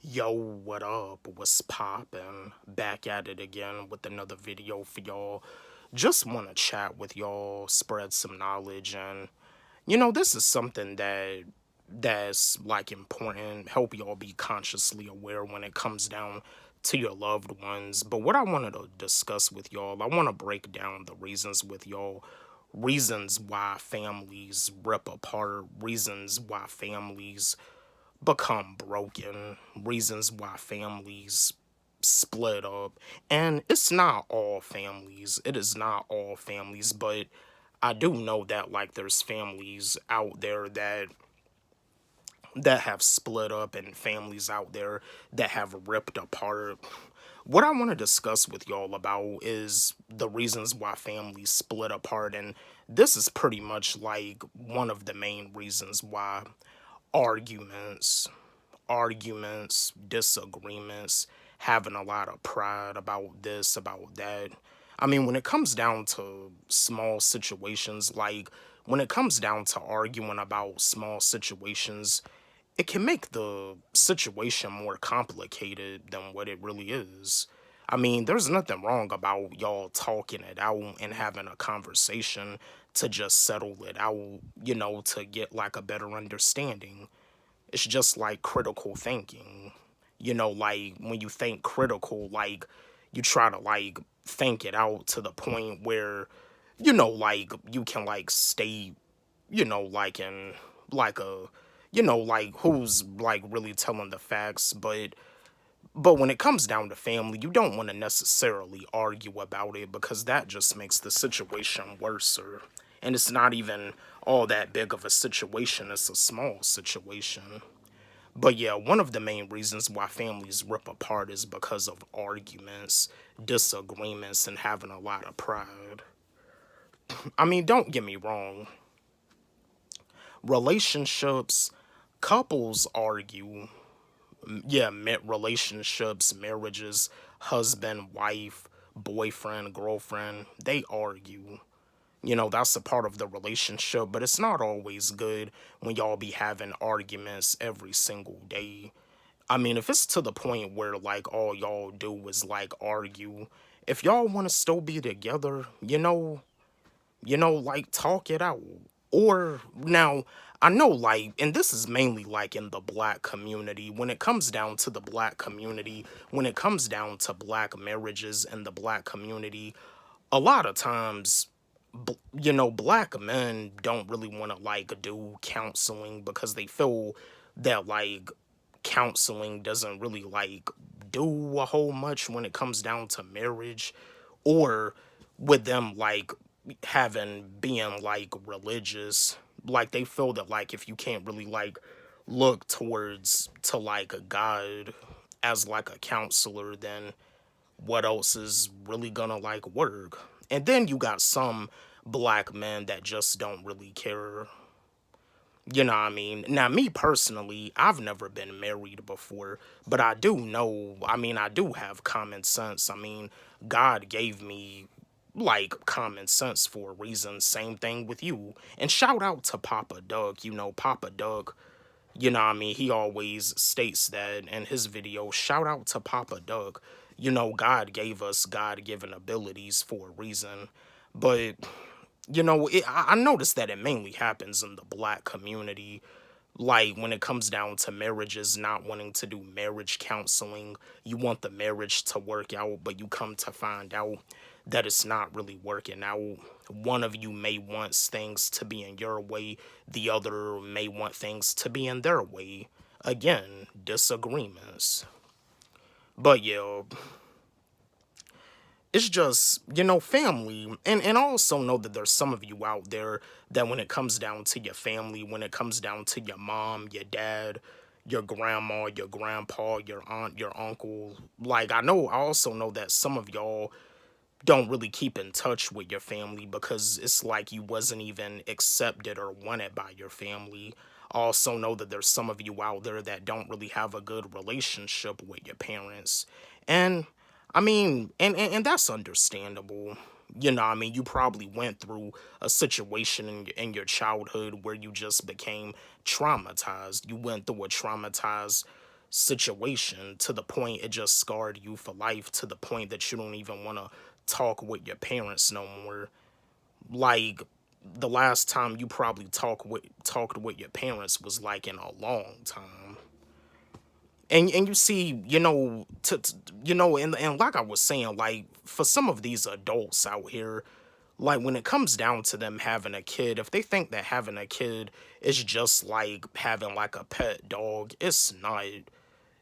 Yo, what up? What's poppin'? Back at it again with another video for y'all. Just want to chat with y'all, spread some knowledge, and this is something that's like important. Help y'all be consciously aware when it comes down to your loved ones. But what I wanted to discuss with y'all, I want to break down the reasons with y'all, reasons why families rip apart, reasons why families become broken, reasons why families split up. And it's not all families. It is not all families, but I do know that like there's families out there that have split up and families out there that have ripped apart. What I want to discuss with y'all about is the reasons why families split apart, and this is pretty much like one of the main reasons why arguments disagreements, having a lot of pride about this, about that. I mean, when it comes down to small situations, like when it comes down to arguing about small situations, it can make the situation more complicated than what it really is. I mean, there's nothing wrong about y'all talking it out and having a conversation to just settle it out, to get like a better understanding. It's just like critical thinking. Like when you think critical, like you try to like think it out to the point where, like you can like state, like in like a, like who's like really telling the facts. But when it comes down to family, you don't want to necessarily argue about it because that just makes the situation worse. And it's not even all that big of a situation, it's a small situation. But yeah, one of the main reasons why families rip apart is because of arguments, disagreements, and having a lot of pride. I mean, don't get me wrong. Relationships, couples argue. Yeah, relationships, marriages, husband, wife, boyfriend, girlfriend, they argue. That's a part of the relationship, but it's not always good when y'all be having arguments every single day. I mean, if it's to the point where like all y'all do is like argue, if y'all want to still be together, like talk it out. Or now, I know like, and this is mainly like in the black community, when it comes down to the black community, when it comes down to black marriages in the black community, a lot of times black men don't really want to like do counseling because they feel that like counseling doesn't really like do a whole much when it comes down to marriage, or with them like having being like religious, like they feel that like if you can't really like look towards to like a god as like a counselor, then what else is really gonna like work? And then you got some black men that just don't really care. You know what I mean? Now, me personally, I've never been married before, but I do know, I mean, I do have common sense. I mean, God gave me like common sense for a reason. Same thing with you. And shout out to Papa Doug. Papa Doug, what I mean? He always states that in his video. Shout out to Papa Doug. God gave us God given abilities for a reason. But I noticed that it mainly happens in the black community. Like when it comes down to marriages, not wanting to do marriage counseling, you want the marriage to work out, but you come to find out that it's not really working out. One of you may want things to be in your way, the other may want things to be in their way. Again, disagreements. But yeah, it's just family, and I also know that there's some of you out there that when it comes down to your family, when it comes down to your mom, your dad, your grandma, your grandpa, your aunt, your uncle, like I also know that some of y'all don't really keep in touch with your family because it's like you wasn't even accepted or wanted by your family. I also know that there's some of you out there that don't really have a good relationship with your parents. And I mean, and that's understandable. I mean, you probably went through a situation in your childhood where you just became traumatized. You went through a traumatized situation to the point it just scarred you for life, to the point that you don't even want to talk with your parents no more. Like, the last time you probably talked with your parents was like in a long time. And you see, and like I was saying, like, for some of these adults out here, like, when it comes down to them having a kid, if they think that having a kid is just like having like a pet dog, it's not.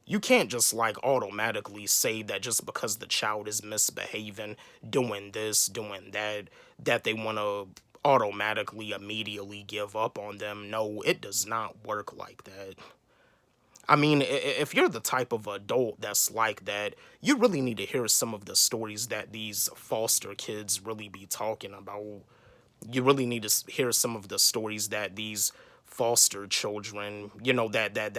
You can't just like automatically say that just because the child is misbehaving, doing this, doing that, that they want to automatically immediately give up on them. No, it does not work like that. I mean, if you're the type of adult that's like that, you really need to hear some of the stories that these foster kids really be talking about. You really need to hear some of the stories that these foster children, that